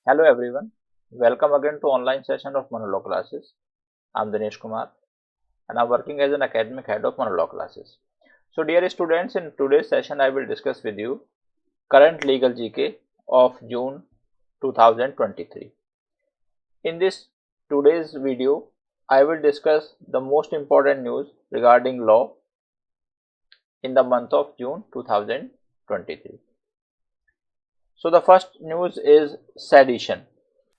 Hello everyone, welcome again to online session of Manolaw classes. I'm Dinesh Kumar and I'm working as an academic head of Manolaw classes. So dear students, in today's session I will discuss with you current legal GK of June 2023. In this today's video, I will discuss the most important news regarding law in the month of June 2023. So the first news is sedition.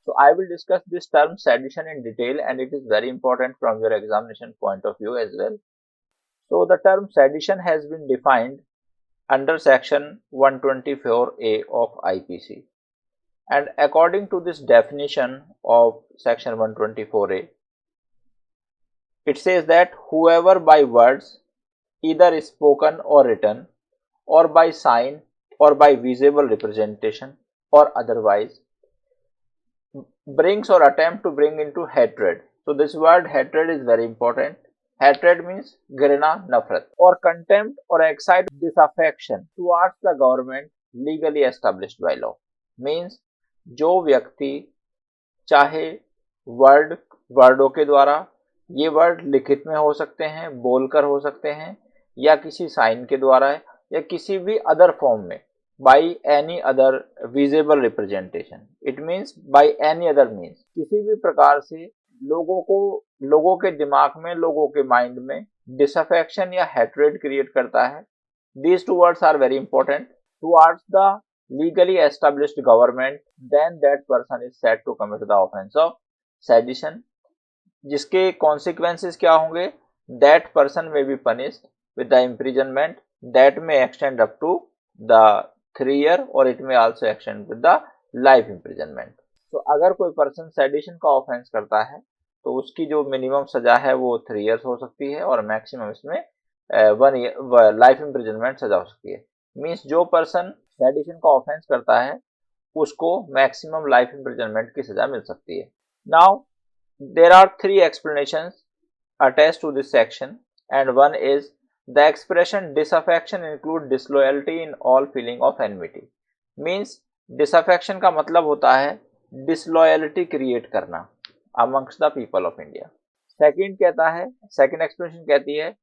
So I will discuss this term sedition in detail and it is very important from your examination point of view as well. So the term sedition has been defined under section 124A of IPC, and according to this definition of section 124A, it says that whoever by words, either spoken or written, or by sign or by visible representation or otherwise, brings or attempt to bring into hatred. So this word hatred is very important. Hatred means घृणा, नफरत, or contempt or excite disaffection towards the government legally established by law. Means जो व्यक्ति चाहे वर्डों के द्वारा, ये word लिखित में हो सकते हैं, बोलकर हो सकते हैं, या किसी साइन के द्वारा है, या किसी भी अदर फॉर्म में, by any other visible representation, it means by any other means, किसी भी प्रकार से लोगों के दिमाग में, लोगों के माइंड में डिसअफेक्शन या हेट्रेड क्रिएट करता है. These two words are very important. Towards the legally established government, then that person is said to commit the offense of sedition, जिसके consequences क्या होंगे? That person may be punished with the imprisonment that may extend up to the 3 year or it may also extend with the life imprisonment. तो अगर कोई person sedition का offence करता है तो उसकी जो मिनिमम सजा है वो 3 इयर्स हो सकती है और मैक्सिमम इसमें 1 ईयर लाइफ इम्प्रिजनमेंट सजा हो सकती है. मीन्स जो पर्सन सेडिशन का ऑफेंस करता है उसको मैक्सिमम लाइफ इम्प्रिजनमेंट की सजा मिल सकती है. Now there are 3 explanations attached to this section and one is the expression disaffection include disloyalty in all feeling of enmity. Means disaffection का मतलब होता है disloyalty create करना amongst the people of India. Second कहता है, second expression कहती है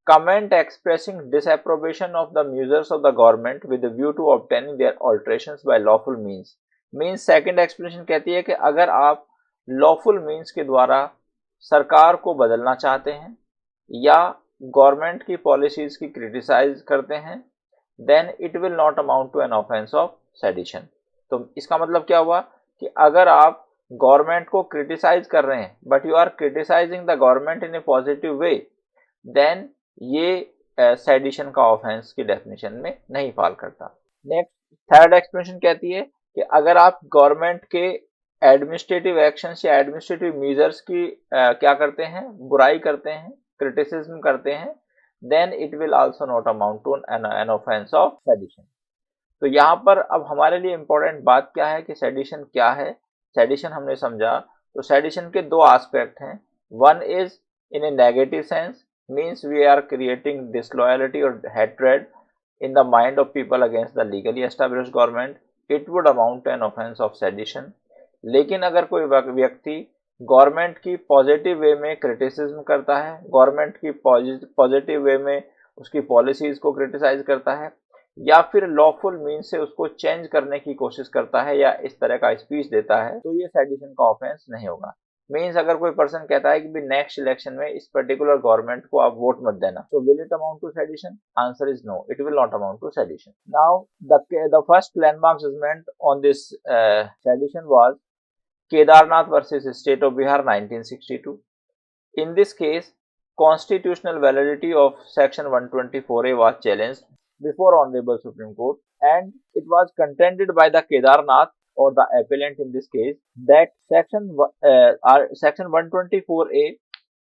comment expressing disapprobation of the measures of the government with the view to obtaining their alterations by lawful means. Means second explanation कहती है कि अगर आप lawful means के द्वारा सरकार को बदलना चाहते हैं या गवर्नमेंट की पॉलिसीज की क्रिटिसाइज करते हैं, then it will not amount to an offence of sedition. तो इसका मतलब क्या हुआ कि अगर आप गवर्नमेंट को क्रिटिसाइज कर रहे हैं but you are criticising the government in a positive way, then ये सेडिशन का ऑफेंस की डेफिनेशन में नहीं फॉल करता. नेक्स्ट थर्ड एक्सप्लेनेशन कहती है कि अगर आप गवर्नमेंट के एडमिनिस्ट्रेटिव एक्शंस या एडमिनिस्ट्रेटिव मेजर्स की क्या करते हैं, बुराई करते हैं, क्रिटिसिज्म करते हैं, then it will also not amount to an offence of sedition. तो यहाँ पर अब हमारे लिए इंपॉर्टेंट बात क्या है कि सेडिशन क्या है. सेडिशन हमने समझा तो सेडिशन के 2 एस्पेक्ट हैं. One is in a negative sense, means we are creating disloyalty और hatred in the mind of people against the legally established government, it would amount to an offence of sedition. लेकिन अगर कोई व्यक्ति government की positive way में criticism करता है, government की पॉजिटिव वे में उसकी पॉलिसीज को क्रिटिसाइज करता है, या फिर लॉफुल मीन से उसको चेंज करने की कोशिश करता है या इस तरह का स्पीच देता है, तो ये सेडिशन का ऑफेंस नहीं होगा. मीन्स अगर कोई पर्सन कहता है कि भी नेक्स्ट इलेक्शन में इस पर्टिकुलर गवर्नमेंट को आप वोट मत देना, तो will it amount to sedition? Answer is no, it will not amount to sedition. Now the first landmark judgement on this sedition was Kedarnath versus State of Bihar 1962. In this case, constitutional validity of section 124A was challenged before Honorable Supreme Court, and it was contended by the Kedarnath or the appellant in this case that section 124A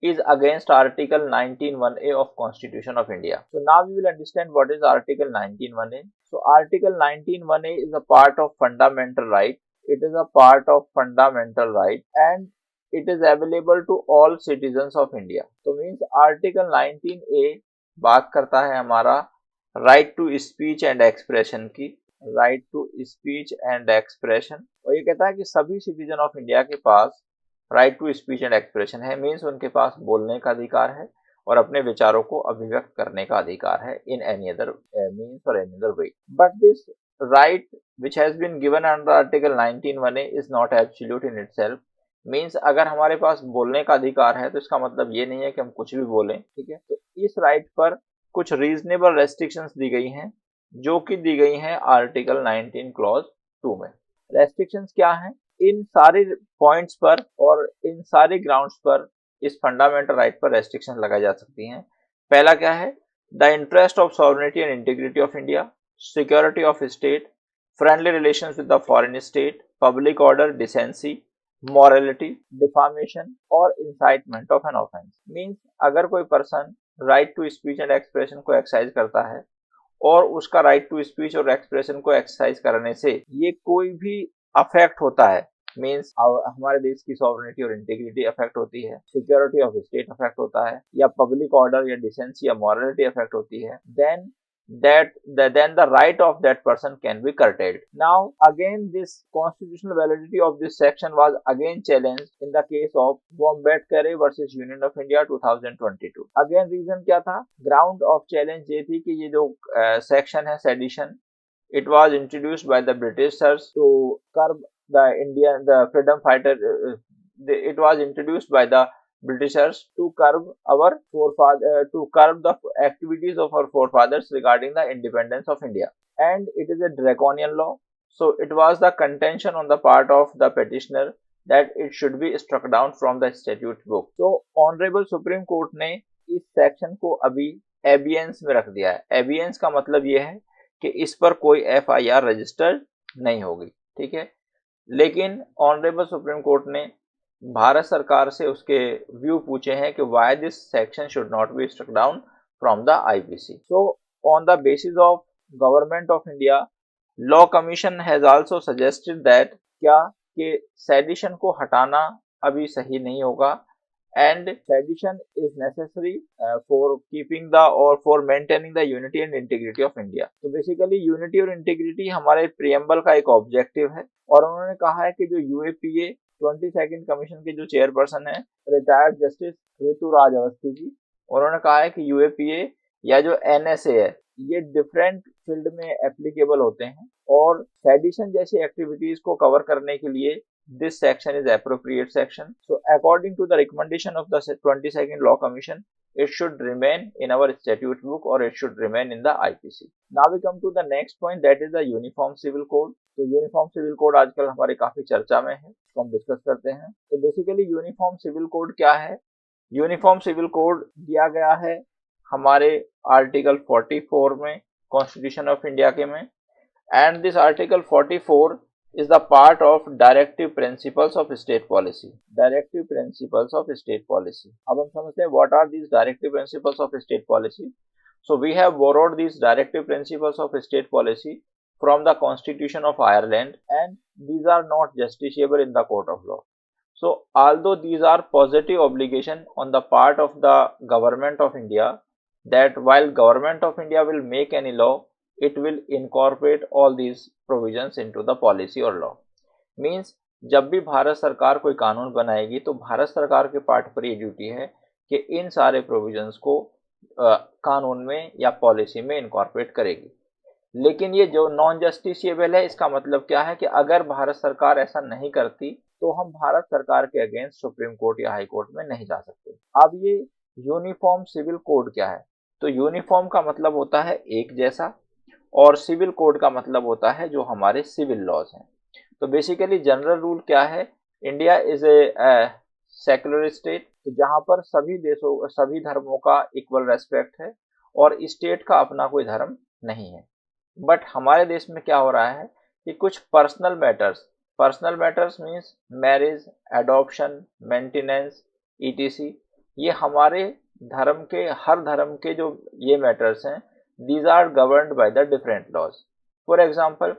is against Article 19(1)A of Constitution of India. So now we will understand what is Article 19(1)A. So Article 19(1)A is a part of fundamental right. It is a part of fundamental right and it is available to all citizens of India. तो means Article 19A बात करता है हमारा right to speech and expression की, right to speech and expression, और ये कहता है कि सभी सिटीजन ऑफ इंडिया के पास right to speech and expression है, मीन्स उनके पास बोलने का अधिकार है और अपने विचारों को अभिव्यक्त करने का अधिकार है इन एनी अदर मीन्स और any other way. But this right which has been given under article 19(1)(a) is not absolute in itself, means अगर हमारे पास बोलने का अधिकार है तो इसका मतलब ये नहीं है कि हम कुछ भी बोलें, ठीक है। तो इस राइट पर कुछ रीजनेबल रेस्ट्रिक्शंस दी गई हैं जो कि दी गई हैं आर्टिकल 19 क्लॉज 2 में। रेस्ट्रिक्शंस क्या हैं? इन सारे पॉइंट्स पर और इन सारे ग्राउंड्स पर इस फंडामेंटल राइट पर रेस्ट्रिक्शन लगाई जा सकती हैं। पहला क्या है? The interest of sovereignty and integrity of India, security of state, friendly relations with the foreign state, public order, decency, morality, defamation और incitement of an offence. Means अगर कोई person right to speech and expression को exercise करता है और उसका right to speech और expression को एक्सरसाइज करने से ये कोई भी अफेक्ट होता है, मीन्स हमारे देश की सॉवरेनिटी और इंटीग्रिटी अफेक्ट होती है, सिक्योरिटी ऑफ स्टेट अफेक्ट होता है, या पब्लिक ऑर्डर या डिसेंसी या मॉरलिटी अफेक्ट होती है, then the right of that person can be curtailed. Now again this constitutional validity of this section was again challenged in the case of Wombat-Carey versus Union of India 2022. Again reason क्या था? Ground of challenge ये थी कि ये जो section है sedition, it was introduced by the Britishers to curb the freedom fighter. It was introduced by the Britishers to curb the activities of our forefathers regarding the independence of India, and it is a draconian law. So it was the contention on the part of the petitioner that it should be struck down from the statute book. So Honorable Supreme Court ने इस section को अभी एबियंस में रख दिया है। एबियंस का मतलब ये है कि इस पर कोई FIR रजिस्टर्ड नहीं होगी, ठीक है। लेकिन ऑनरेबल सुप्रीम कोर्ट ने भारत सरकार से उसके व्यू पूछे हैं कि why this section should not be struck down from the IPC। So on the basis of government of India, law commission has also suggested that क्या कि सेडिशन को हटाना अभी सही नहीं होगा, and sedition is necessary for keeping the or for maintaining the unity and integrity of India। तो basically unity और इंटीग्रिटी हमारे प्रियम्बल का एक ऑब्जेक्टिव है, और उन्होंने कहा है कि जो UAPA 22nd कमीशन के जो चेयरपर्सन है रिटायर्ड जस्टिस ऋतुराज अवस्थी जी, उन्होंने कहा है कि UAPA या जो NSA है ये डिफरेंट फील्ड में एप्लीकेबल होते हैं, और सेडिशन जैसी एक्टिविटीज को कवर करने के लिए this section is appropriate section. So according to the recommendation of the 22nd Law Commission, it should remain in our statute book or it should remain in the IPC. Now we come to the next point, that is the Uniform Civil Code. तो Uniform Civil Code आजकल हमारे काफी चर्चा में है, तो हम discuss करते हैं। तो बेसिकली Uniform Civil Code क्या है? Uniform Civil Code दिया गया है हमारे आर्टिकल 44 में कॉन्स्टिट्यूशन ऑफ इंडिया के में, and this article 44 is the part of directive principles of state policy. Directive principles of state policy. अब हम समझते हैं what are these directive principles of state policy. So we have borrowed these directive principles of state policy from the Constitution of Ireland, and these are not justiciable in the court of law. So although these are positive obligation on the part of the government of India, that while government of India will make any law, it will incorporate all these provisions into the policy or law. Means जब भी भारत सरकार कोई कानून बनाएगी तो भारत सरकार के part पर ये ड्यूटी है कि इन सारे प्रोविजंस को कानून में या पॉलिसी में इनकॉर्पोरेट करेगी। लेकिन ये जो नॉन जस्टिसिएबल है, इसका मतलब क्या है कि अगर भारत सरकार ऐसा नहीं करती तो हम भारत सरकार के अगेंस्ट सुप्रीम कोर्ट या हाई कोर्ट में नहीं जा सकते। अब ये यूनिफॉर्म सिविल कोड क्या है? तो यूनिफॉर्म का मतलब होता है एक जैसा, और सिविल कोड का मतलब होता है जो हमारे सिविल लॉज हैं। तो बेसिकली जनरल रूल क्या है? India is a secular state, जहां पर सभी देशों सभी धर्मों का इक्वल रेस्पेक्ट है और स्टेट का अपना कोई धर्म नहीं है। बट हमारे देश में क्या हो रहा है कि कुछ personal matters means marriage, adoption, maintenance, ETC, ये हमारे धर्म के हर धर्म के जो ये मैटर्स हैं, these are governed by the different laws. For example,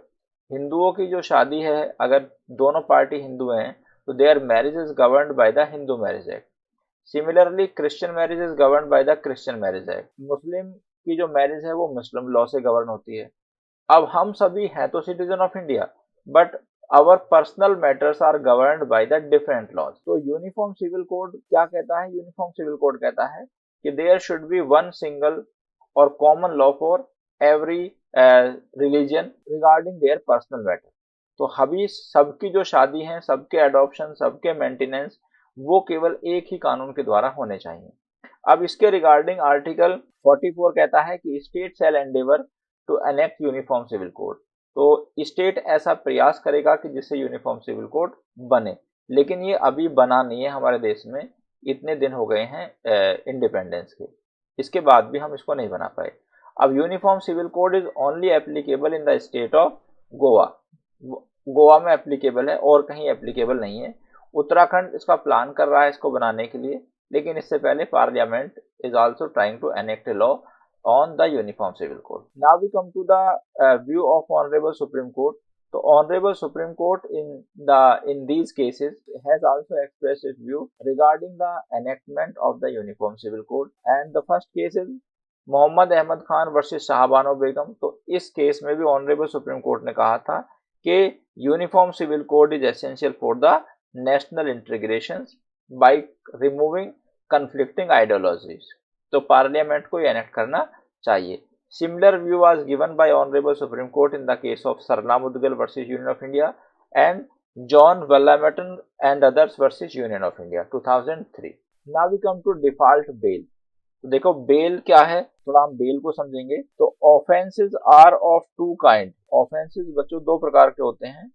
हिंदुओं की जो शादी है, अगर दोनों पार्टी हिंदू हैं तो their marriage is governed by the Hindu Marriage Act. Similarly, Christian marriage is governed by the Christian Marriage Act. मुस्लिम की जो मैरिज है वो मुस्लिम लॉ से गवर्न होती है। अब हम सभी हैं तो citizen of India, but our personal matters are governed by the different laws. तो यूनिफॉर्म सिविल कोड क्या कहता है? यूनिफॉर्म सिविल कोड कहता है कि there should be one single और common law for every religion regarding their personal matter. तो अभी सबकी जो शादी है, सबके एडॉप्शन, सबके मेंटेनेंस, वो केवल एक ही कानून के द्वारा होने चाहिए। अब इसके रिगार्डिंग आर्टिकल 44 कहता है कि state shall endeavour to enact uniform civil code. तो स्टेट ऐसा प्रयास करेगा कि जिससे यूनिफॉर्म सिविल कोड बने, लेकिन ये अभी बना नहीं है हमारे देश में। इतने दिन हो गए हैं इंडिपेंडेंस के, इसके बाद भी हम इसको नहीं बना पाए। अब uniform civil code is only applicable in the state of Goa. Goa में एप्लीकेबल है और कहीं एप्लीकेबल नहीं है। उत्तराखंड इसका प्लान कर रहा है इसको बनाने के लिए, लेकिन इससे पहले parliament is also trying to enact a law on the uniform civil code. Now we come to the view of Honorable Supreme Court. So Honorable Supreme Court in these cases has also expressed its view regarding the enactment of the Uniform Civil Code. And the first case is Mohammad Ahmad Khan versus Shah Bano Begum. तो इस case में भी honourable supreme court ने कहा था कि uniform civil code is essential for the national integration by removing conflicting ideologies. तो parliament को एनेक्ट करना चाहिए। Similar view was given by honourable supreme court in the case of Sarla Mudgal versus union of India and John Vallamattom and others versus union of India 2003। Now we come to default bail. तो देखो bell क्या है, थोड़ा हम bell को समझेंगे। तो offences are of two kind. Offences बच्चों दो प्रकार के होते हैं,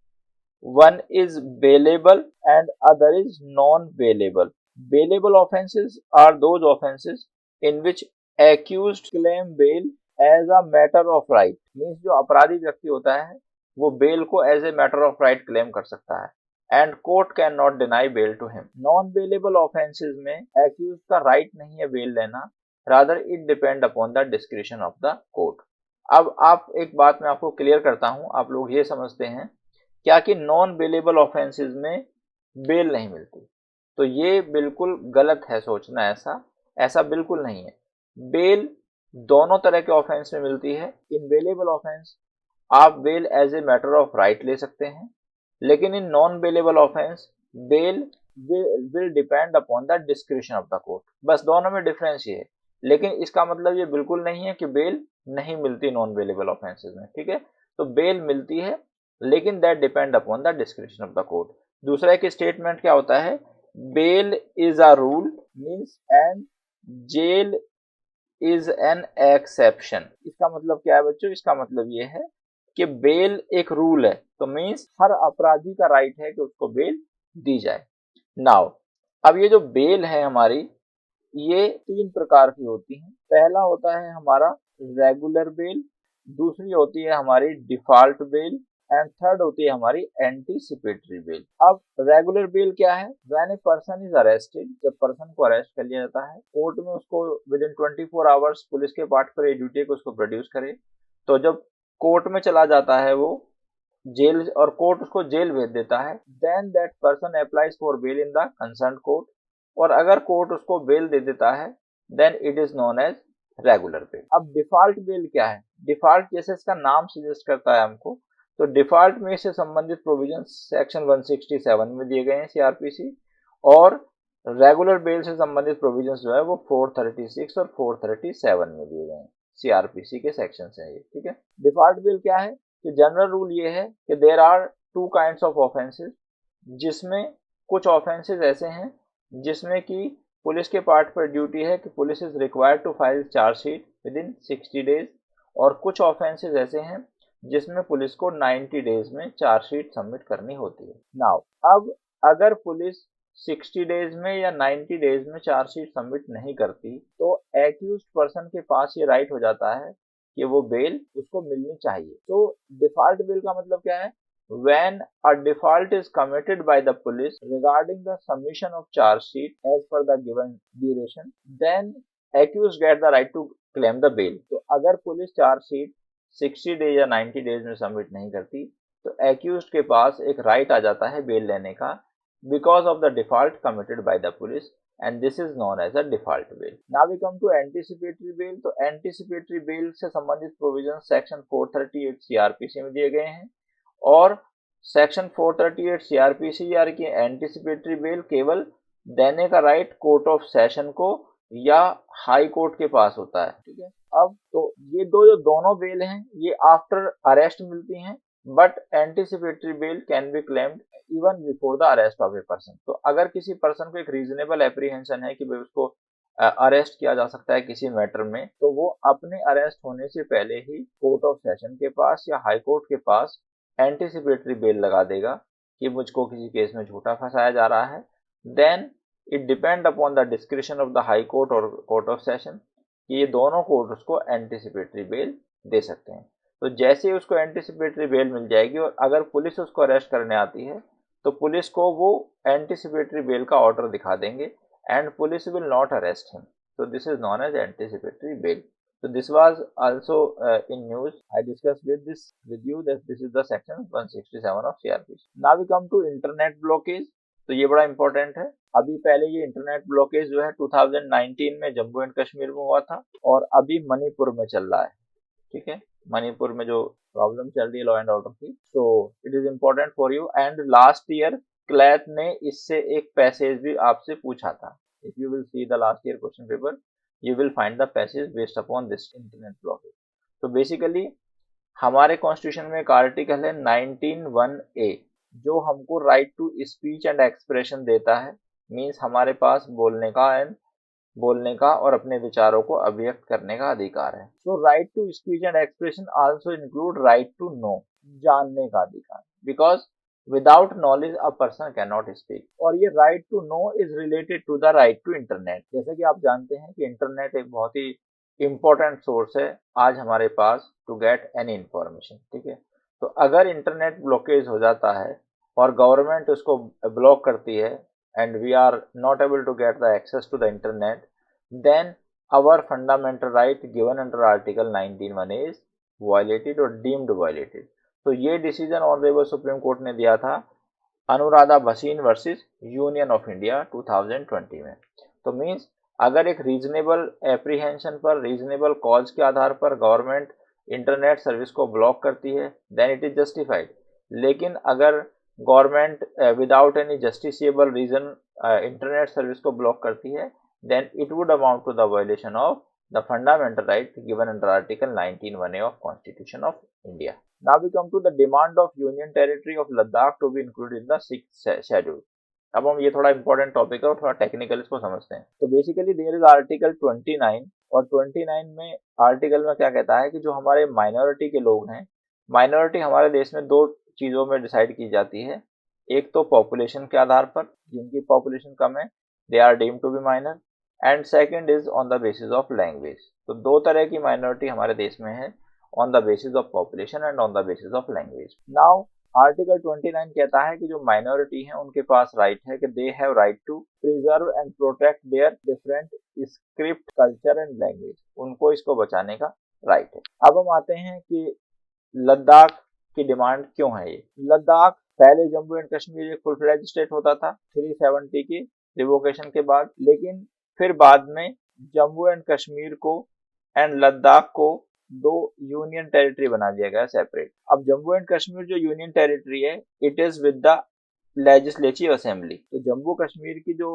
one is bailable and other is non bailable. Bailable offences are those offences in which accused claim bail as a matter of right। Means जो अपराधी व्यक्ति होता है वो बेल को as a matter of right claim कर सकता है and court cannot deny bail to him. Non bailable offences में एक्यूज का राइट नहीं है बेल लेना, rather it depend upon the discretion of the court. अब आप एक बात मैं आपको क्लियर करता हूं, आप लोग ये समझते हैं क्या कि नॉन बेलेबल ऑफेंसेस में बेल नहीं मिलती। तो ये बिल्कुल गलत है सोचना, ऐसा बिल्कुल नहीं है। बेल दोनों तरह के ऑफेंस में मिलती है। इन बेलेबल ऑफेंस आप bail as a matter of right ले सकते हैं, लेकिन in non bailable offence bail will depend upon the discretion of the court. बस दोनों में डिफरेंस ये है, लेकिन इसका मतलब ये बिल्कुल नहीं है कि बेल नहीं मिलती नॉन बेलेबल ऑफेंसेस में। ठीक है, तो बेल मिलती है लेकिन that depend upon the discretion of the court. दूसरा एक स्टेटमेंट क्या होता है, bail is a rule means and jail is an exception. इसका मतलब क्या है बच्चों, इसका मतलब ये है कि बेल एक रूल है, तो मीन्स हर अपराधी का राइट है कि उसको बेल दी जाए। नाउ अब ये जो बेल है हमारी, ये तीन प्रकार की होती हैं। पहला होता है हमारा रेगुलर बेल, दूसरी होती है हमारी डिफॉल्ट बेल एंड थर्ड होती है हमारी एंटीसिपेटरी बेल। अब रेगुलर बेल क्या है, when a person is arrested, जब पर्सन को अरेस्ट कर लिया जाता है, कोर्ट में उसको विद इन 24 आवर्स पुलिस के पार्ट पर ये ड्यूटी है कि उसको प्रोड्यूस करे। तो जब कोर्ट में चला जाता है वो जेल और कोर्ट उसको जेल भेज देता है, then that person applies for bail in the concern court. और अगर कोर्ट उसको बेल दे देता है then it is known as regular bail. अब डिफॉल्ट बेल क्या है, डिफॉल्ट जैसे इसका नाम सजेस्ट करता है हमको, तो डिफॉल्ट में से संबंधित प्रोविजन सेक्शन 167 में दिए गए हैं सीआरपीसी, और रेगुलर बेल से संबंधित प्रोविजंस जो है वो 436 और 437 में दिए गए हैं, सीआरपीसी के सेक्शन है ये। ठीक है, डिफॉल्ट बेल क्या है कि जनरल रूल ये है कि there are two kinds of offences, जिसमें कुछ ऑफेंसेस ऐसे हैं जिसमें कि पुलिस के पार्ट पर ड्यूटी है कि police is required to file chargesheet within 60 days, और कुछ ऑफेंसेस ऐसे हैं जिसमें पुलिस को 90 डेज में चार्जशीट सबमिट करनी होती है। नाउ अब अगर पुलिस 60 डेज में या 90 डेज में चार्जशीट सबमिट नहीं करती, तो एक्यूज्ड पर्सन के पास ये राइट हो जाता है कि वो बेल उसको मिलनी चाहिए। तो डिफॉल्ट बेल का मतलब क्या है, when a default is committed by the police regarding the submission of charge sheet as per the given duration, then accused get the right to claim the bail। तो अगर पुलिस चार्ज शीट 60 डेज या 90 days में submit नहीं करती, तो accused के पास एक right आ जाता है बेल लेने का, because of the default committed by the police, and this is known as a default bail. Now we come to anticipatory bail. तो एंटीसिपेटरी बेल से संबंधित प्रोविजन सेक्शन 438 सीआरपीसी में दिए गए हैं, और सेक्शन 438 CRPC की एंटिसिपेटरी बेल केवल देने का राइट कोर्ट ऑफ सेशन को या हाई कोर्ट के पास होता है, ठीक है। अब तो ये जो दोनों बेल हैं ये आफ्टर अरेस्ट मिलती हैं, but anticipatory bell can be claimed even before the arrest of a person. तो अगर किसी पर्सन को एक रीजनेबल एप्रीहेंशन है कि भाई उसको अरेस्ट किया जा सकता है किसी मैटर में, तो वो अपने अरेस्ट होने से पहले ही कोर्ट ऑफ सेशन के पास या हाई कोर्ट के पास एंटिसिपेटरी बेल लगा देगा कि मुझको किसी केस में झूठा फंसाया जा रहा है। Then it depend upon the description of the high court और कोर्ट ऑफ सेशन कि ये दोनों कोर्ट उसको एंटिसिपेटरी बेल दे सकते हैं। तो जैसे ही उसको एंटिसिपेटरी बेल मिल जाएगी और अगर पुलिस उसको अरेस्ट करने आती है तो पुलिस को वो एंटिसिपेटरी बेल का ऑर्डर दिखा देंगे and police will not arrest him. So this is known as anticipatory bail. So this was also in news. I discussed with you that this is the section 167 of CRPC. Now we come to internet blockage. तो ये बड़ा important है। अभी पहले ये internet blockage जो है 2019 में जम्मू एंड कश्मीर में हुआ था और अभी मणिपुर में चल रहा है, ठीक है। मणिपुर में जो प्रॉब्लम चल रही है लॉ एंड ऑर्डर की, so it is important for you. And last year CLAT ने इससे एक पैसेज भी आपसे पूछा था। If you will see the last year question paper you will find the passage based upon this internet blockage. तो basically हमारे constitution में एक आर्टिकल है 19(1)(a) जो हमको right to speech and expression देता है। मीन्स हमारे पास बोलने का और अपने विचारों को अभिव्यक्त करने का अधिकार है। तो right to speech and expression also include right to know, जानने का अधिकार, because without knowledge a person can not speak. और ये right to know is related to the right to internet. जैसे कि आप जानते हैं कि इंटरनेट एक बहुत ही इंपॉर्टेंट सोर्स है आज हमारे पास टू गेट एनी इंफॉर्मेशन, ठीक है। तो अगर इंटरनेट ब्लॉकेज हो जाता है और गवर्नमेंट उसको ब्लॉक करती है and we are not able to get the access to the internet, then our fundamental right given under article 19(1)(a) is violated or deemed violated। तो ये डिसीजन ऑनरेबल सुप्रीम कोर्ट ने दिया था Anuradha Bhasin versus union of India 2020 में। तो means अगर एक reasonable apprehension पर, रीजनेबल कॉज के आधार पर गवर्नमेंट इंटरनेट सर्विस को ब्लॉक करती है देन इट इज जस्टिफाइड। लेकिन अगर government without any justiciable reason internet service को ब्लॉक करती है then it would amount to the violation of the fundamental right given under article 19(1)(a) of constitution of India. Now we come to the demand of union territory of Ladakh to be included in the 6th schedule. अब हम ये थोड़ा important topic है और थोड़ा technical इसको समझते हैं। तो बेसिकली देयर इज आर्टिकल 29 और 29 में आर्टिकल में क्या कहता है कि जो हमारे माइनॉरिटी के लोग हैं, माइनॉरिटी हमारे देश में दो चीजों में डिसाइड की जाती है। एक तो पॉपुलेशन के आधार पर, जिनकी पॉपुलेशन कम है they are deemed to be minor, and second is on the basis of language. तो दो तरह की माइनॉरिटी हमारे देश में है, on the basis of population and on the basis of language. Now article 29 कहता है कि जो माइनॉरिटी है उनके पास राइट है कि दे हैव right to preserve and protect their different script, culture and language. उनको इसको बचाने का राइट है। अब हम आते हैं कि लद्दाख की डिमांड क्यों है। ये लद्दाख पहले जम्मू एंड कश्मीर एक फुल फ्लेज स्टेट होता था 370 की रिवोकेशन के बाद, लेकिन फिर बाद में जम्मू एंड कश्मीर को एंड लद्दाख को दो यूनियन टेरिटरी बना दिया गया सेपरेट। अब जम्मू एंड कश्मीर जो यूनियन टेरिटरी है it is with the legislative assembly. तो जम्मू कश्मीर की जो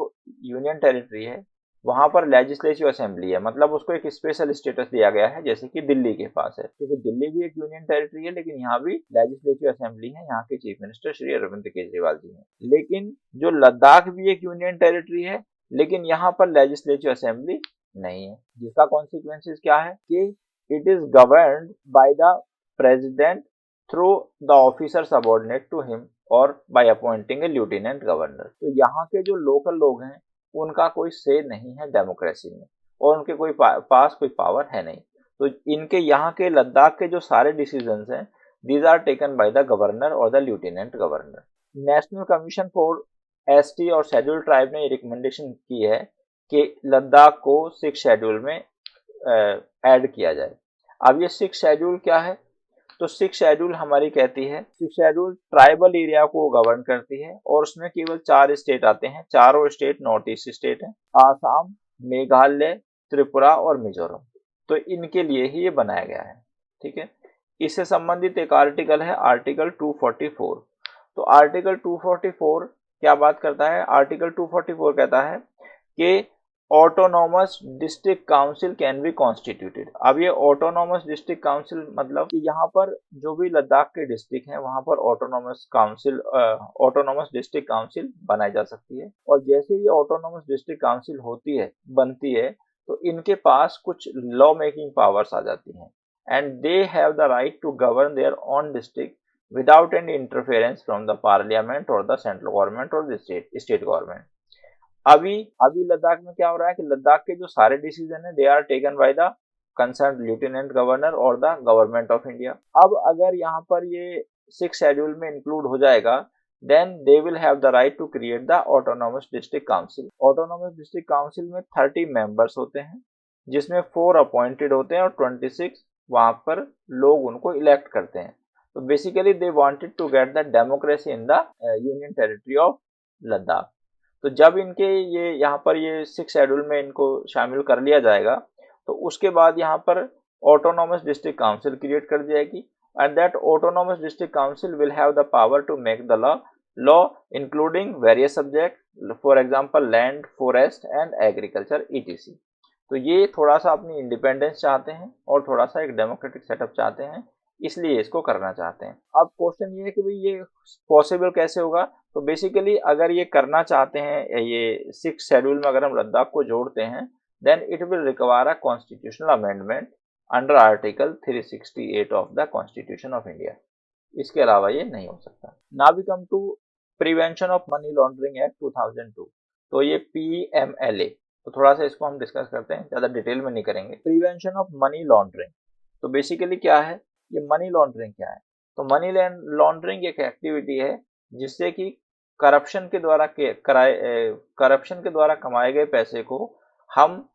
यूनियन टेरिटरी है वहां पर लेजिस्लेटिव असेंबली है, मतलब उसको एक स्पेशल स्टेटस दिया गया है जैसे कि दिल्ली के पास है, क्योंकि दिल्ली भी एक यूनियन टेरिटरी है लेकिन यहाँ भी लेजिस्लेटिव असेंबली है। यहाँ के चीफ मिनिस्टर श्री अरविंद केजरीवाल जी हैं। लेकिन जो लद्दाख भी एक यूनियन टेरिटरी है लेकिन यहाँ पर लेजिस्लेटिव असेंबली नहीं है, जिसका कॉन्सिक्वेंसेस क्या है कि it is governed by the president through the officer subordinate to him और by appointing a lieutenant governor. तो यहाँ के जो लोकल लोग हैं उनका कोई से नहीं है डेमोक्रेसी में और उनके कोई पास कोई पावर है नहीं। तो इनके यहाँ के लद्दाख के जो सारे डिसीजंस हैं these are taken by the governor और the lieutenant governor. National commission for ST और शेड्यूल ट्राइब ने रिकमेंडेशन की है कि लद्दाख को 6 शेड्यूल में ऐड किया जाए। अब ये 6 शेड्यूल क्या है, तो 6 शेड्यूल हमारी कहती है 6 शेड्यूल ट्राइबल एरिया को गवर्न करती है और उसमें केवल 4 स्टेट आते हैं। चारों स्टेट नॉर्थ ईस्ट स्टेट हैं, आसाम, मेघालय, त्रिपुरा और मिजोरम। तो इनके लिए ही ये बनाया गया है, ठीक है। इससे संबंधित एक आर्टिकल है आर्टिकल 244 तो आर्टिकल 244 क्या बात करता है? आर्टिकल 244 कहता है कि autonomous district council can be constituted. अब ये ऑटोनॉमस डिस्ट्रिक्ट काउंसिल मतलब कि यहाँ पर जो भी लद्दाख के डिस्ट्रिक्ट हैं वहां पर ऑटोनॉमस डिस्ट्रिक्ट काउंसिल बनाई जा सकती है। और जैसे ये ऑटोनॉमस डिस्ट्रिक्ट काउंसिल बनती है तो इनके पास कुछ लॉ मेकिंग पावर्स आ जाती हैं and they have the right to govern their own district without any interference from the parliament और द सेंट्रल गवर्नमेंट और द स्टेट गवर्नमेंट। अभी अभी लद्दाख में क्या हो रहा है कि लद्दाख के जो सारे डिसीजन है they are taken by the concern lieutenant governor और द गवर्नमेंट ऑफ इंडिया। अब अगर यहाँ पर ये 6 शेड्यूल में इंक्लूड हो जाएगा then they will have the right to create the autonomous district council. Autonomous district council में 30 मेंबर्स होते हैं जिसमें 4 अपॉइंटेड होते हैं और 26 वहां पर लोग उनको इलेक्ट करते हैं। तो basically they wanted to get the democracy in the union territory of Ladakh. तो जब इनके ये यहाँ पर ये 6 शेड्यूल में इनको शामिल कर लिया जाएगा तो उसके बाद यहाँ पर ऑटोनॉमस डिस्ट्रिक्ट काउंसिल क्रिएट कर दी जाएगी and that autonomous district council will have the power to make the law including various subject for example land, forest and agriculture etc। तो ये थोड़ा सा अपनी इंडिपेंडेंस चाहते हैं और थोड़ा सा एक डेमोक्रेटिक सेटअप चाहते हैं, इसलिए इसको करना चाहते हैं। अब क्वेश्चन ये है कि भाई ये पॉसिबल कैसे होगा? तो बेसिकली अगर ये करना चाहते हैं, ये 6 शेड्यूल में अगर हम लद्दाख को जोड़ते हैं then it will require a constitutional amendment under article 368 of the constitution of India. इसके अलावा ये नहीं हो सकता। Now we come to prevention of money laundering act 2002। तो ये PMLA, तो थोड़ा सा इसको हम डिस्कस करते हैं, ज्यादा डिटेल में नहीं करेंगे। प्रिवेंशन ऑफ मनी लॉन्ड्रिंग, तो बेसिकली क्या है ये मनी लॉन्ड्रिंग क्या है? तो मनी लॉन्ड्रिंग एक एक्टिविटी है जिससे कि करप्शन के द्वारा कमाए गए पैसे को हम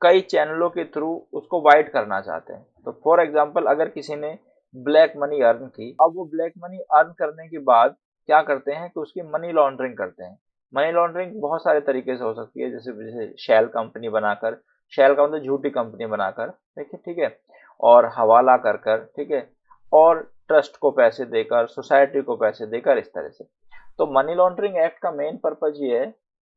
कई चैनलों के थ्रू उसको वाइट करना चाहते हैं। तो फॉर एग्जांपल अगर किसी ने ब्लैक मनी अर्न की, अब वो ब्लैक मनी अर्न करने के बाद क्या करते हैं कि उसकी मनी लॉन्ड्रिंग करते हैं। मनी लॉन्ड्रिंग बहुत सारे तरीके से हो सकती है, जैसे शेल कंपनी बनाकर, शेल का मतलब झूठी कंपनी बनाकर, ठीक है, और हवाला कर कर, ठीक है, और ट्रस्ट को पैसे देकर, सोसाइटी को पैसे देकर, इस तरह से। तो मनी लॉन्ड्रिंग एक्ट का मेन पर्पज ये है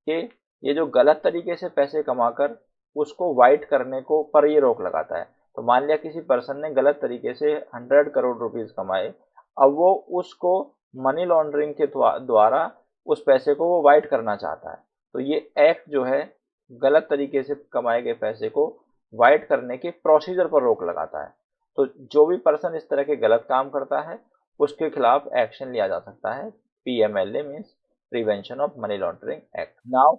कि ये जो गलत तरीके से पैसे कमाकर उसको वाइट करने को पर ये रोक लगाता है। तो मान लिया किसी पर्सन ने गलत तरीके से 100 करोड़ रुपीस कमाए, अब वो उसको मनी लॉन्ड्रिंग के द्वारा उस पैसे को वो वाइट करना चाहता है। तो ये एक्ट जो है गलत तरीके से कमाए गए पैसे को वाइट करने के प्रोसीजर पर रोक लगाता है। तो जो भी पर्सन इस तरह के गलत काम करता है उसके खिलाफ एक्शन लिया जा सकता है। PMLA means prevention of money laundering act. Now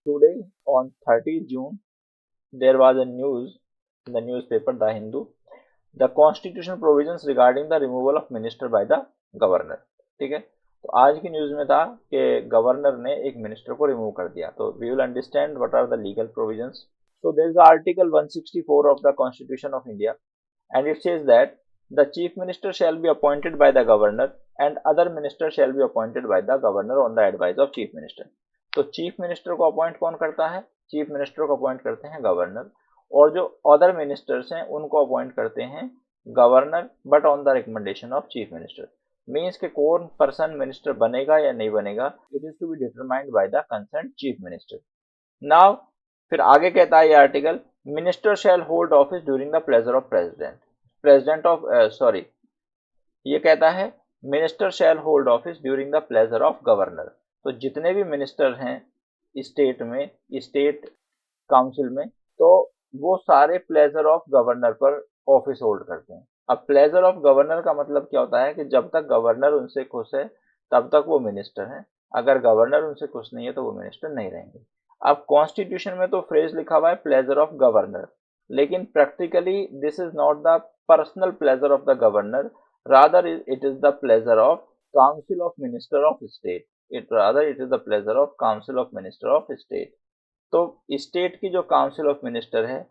today on 30 June there was a news in the newspaper The Hindu, the constitutional provisions regarding the removal of minister by the governor। ठीक है, तो आज की news में था कि governor ने एक मिनिस्टर को रिमूव कर दिया। तो we will understand what are the legal provisions. So there is Article 164 of the Constitution of India and it says that the chief minister shall be appointed by the governor and other ministers shall be appointed by the governor on the advice of chief minister। तो chief minister को appoint कौन करता है? Chief minister को appoint करते हैं governor, और जो अदर मिनिस्टर्स हैं उनको अपॉइंट करते हैं governor but on the recommendation of chief minister. Means के कौन पर्सन मिनिस्टर बनेगा या नहीं बनेगा it is to be determined by the concern chief minister. Now फिर आगे कहता है ये article, minister shall hold office during the pleasure of ये कहता है minister shall hold office during the pleasure of governor. तो जितने भी मिनिस्टर हैं स्टेट में, स्टेट काउंसिल में, तो वो सारे प्लेजर ऑफ गवर्नर पर ऑफिस होल्ड करते हैं। अब प्लेजर ऑफ गवर्नर का मतलब क्या होता है कि जब तक गवर्नर उनसे खुश है तब तक वो मिनिस्टर हैं, अगर गवर्नर उनसे खुश नहीं है तो वो मिनिस्टर नहीं रहेंगे। अब कॉन्स्टिट्यूशन में तो फ्रेज लिखा हुआ है प्लेजर ऑफ गवर्नर, लेकिन practically this is not the personal pleasure of the governor, rather it is the pleasure of council of minister of state, it is the pleasure of council of minister of state. तो state की जो council of minister है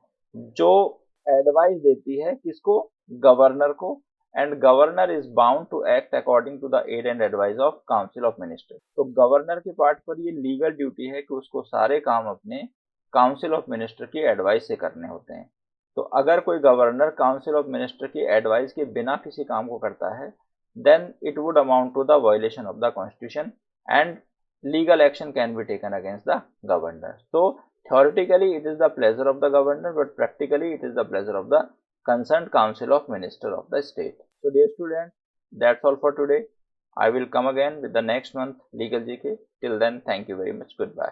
जो advice देती है किसको? Governor को, and governor is bound to act according to the aid and advice of council of minister. तो गवर्नर के पार्ट पर ये लीगल ड्यूटी है कि उसको सारे काम अपने काउंसिल ऑफ मिनिस्टर की एडवाइस से करने होते हैं। तो अगर कोई गवर्नर काउंसिल ऑफ मिनिस्टर की एडवाइस के बिना किसी काम को करता है then it would amount to the violation of the constitution and legal action can be taken against the governor. So theoretically it is the pleasure of the governor, but practically it is the pleasure of the concerned council of minister of the state. So dear students, that's all for today. I will come again with the next month legal GK. Till then, thank you very much. Goodbye.